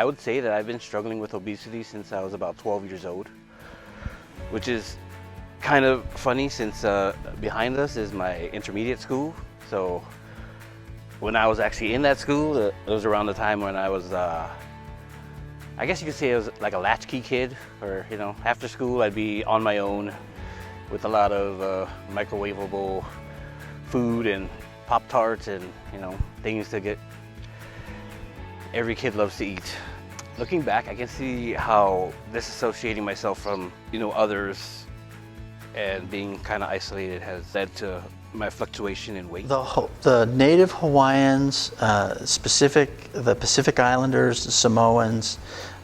I would say that I've been struggling with obesity since I was about 12 years old, which is kind of funny since behind us is my intermediate school. So when I was actually in that school, it was around the time when I was, I guess you could say I was like a latchkey kid, or, you know, after school I'd be on my own with a lot of microwavable food and Pop-Tarts and, you know, things to get every kid loves to eat. Looking back, I can see how disassociating myself from, you know, others and being kind of isolated has led to my fluctuation in weight. The native Hawaiians, the Pacific Islanders, the Samoans,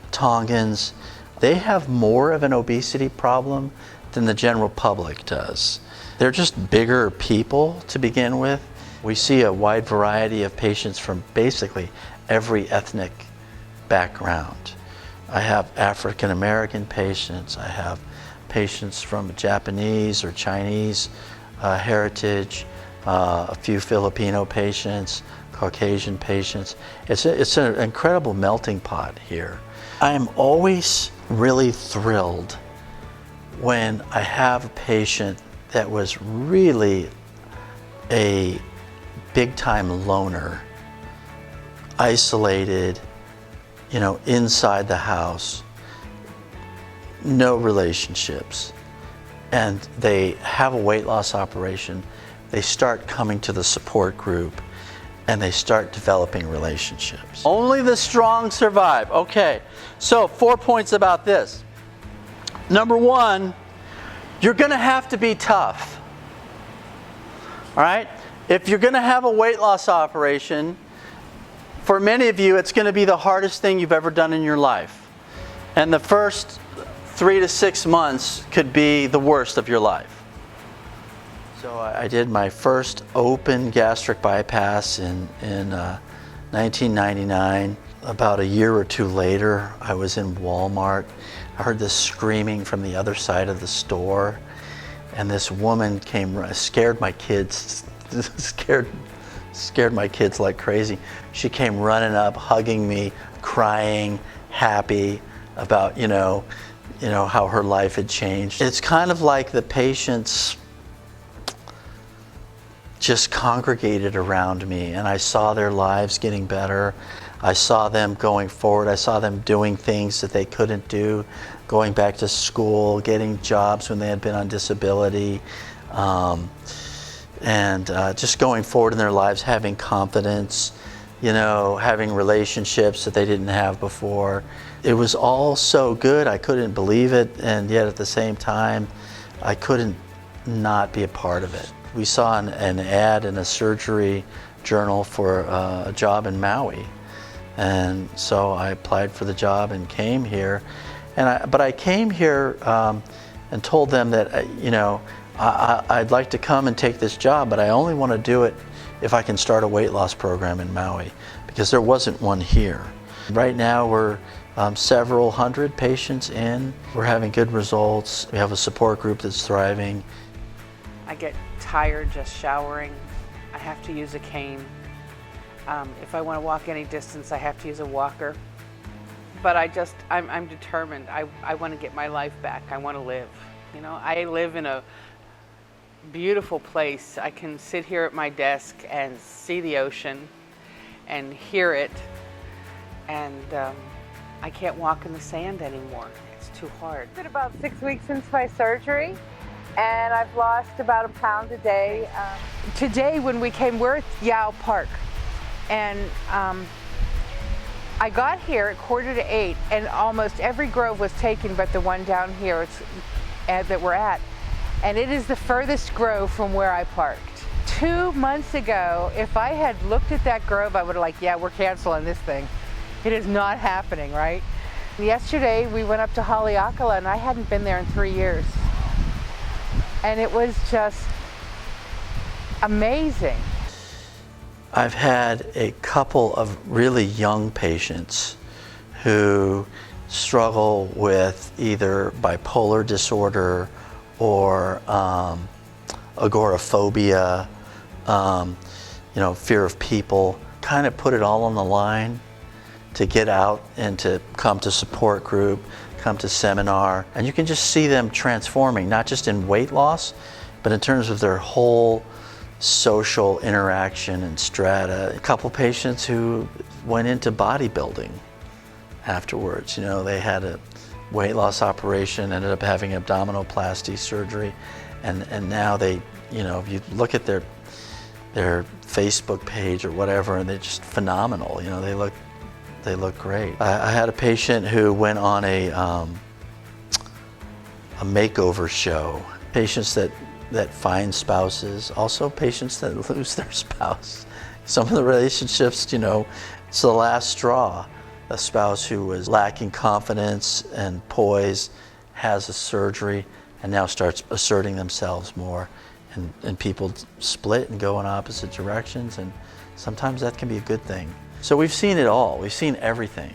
Tongans, they have more of an obesity problem than the general public does. They're just bigger people to begin with. We see a wide variety of patients from basically every ethnic background. I have African American patients, I have patients from Japanese or Chinese heritage, a few Filipino patients, Caucasian patients. It's an incredible melting pot here. I am always really thrilled when I have a patient that was really a big-time loner, isolated, you know, inside the house, no relationships, and they have a weight loss operation. They start coming to the support group and they start developing relationships. Only the strong survive. Okay, so 4 points about this. Number one, you're gonna have to be tough. All right? If you're gonna have a weight loss operation, for many of you, it's gonna be the hardest thing you've ever done in your life. And the first 3 to 6 months could be the worst of your life. So I did my first open gastric bypass in 1999. About a year or two later, I was in Walmart. I heard this screaming from the other side of the store, and this woman came, scared my kids, scared my kids like crazy. She came running up, hugging me, crying, happy about, you know, how her life had changed. It's kind of like the patients just congregated around me, and I saw their lives getting better. I saw them going forward. I saw them doing things that they couldn't do, going back to school, getting jobs when they had been on disability, and just going forward in their lives, having confidence, you know, having relationships that they didn't have before. It was all so good. I couldn't believe it, and yet at the same time, I couldn't not be a part of it. We saw an ad in a surgery journal for a job in Maui, and so I applied for the job and came here. But I came here and told them that, you know, I'd like to come and take this job, but I only want to do it if I can start a weight loss program in Maui, because there wasn't one here. Right now we're several hundred patients in. We're having good results. We have a support group that's thriving. I get tired just showering. I have to use a cane. If I want to walk any distance, I have to use a walker. But I'm determined. I want to get my life back. I want to live. You know, I live in a beautiful place. I can sit here at my desk and see the ocean and hear it, and I can't walk in the sand anymore. It's too hard. It's been about 6 weeks since my surgery, and I've lost about a pound a day. Today when we came, we're at Yao Park, and I got here at 7:45, and almost every grove was taken but the one down here that we're at. And it is the furthest grove from where I parked. 2 months ago, if I had looked at that grove, I would have like, yeah, we're canceling this thing. It is not happening, right? Yesterday, we went up to Haleakala, and I hadn't been there in 3 years. And it was just amazing. I've had a couple of really young patients who struggle with either bipolar disorder or agoraphobia, you know, fear of people, kind of put it all on the line to get out and to come to support group, come to seminar, and you can just see them transforming, not just in weight loss, but in terms of their whole social interaction and strata. A couple patients who went into bodybuilding afterwards. You know, they had a weight loss operation, ended up having abdominoplasty surgery, and now they, you know, if you look at their Facebook page or whatever, and they're just phenomenal. You know, they look great. I had a patient who went on a makeover show. Patients that find spouses, also patients that lose their spouse. Some of the relationships, you know, it's the last straw. A spouse who was lacking confidence and poise has a surgery and now starts asserting themselves more, and people split and go in opposite directions, and sometimes that can be a good thing. So we've seen it all. We've seen everything.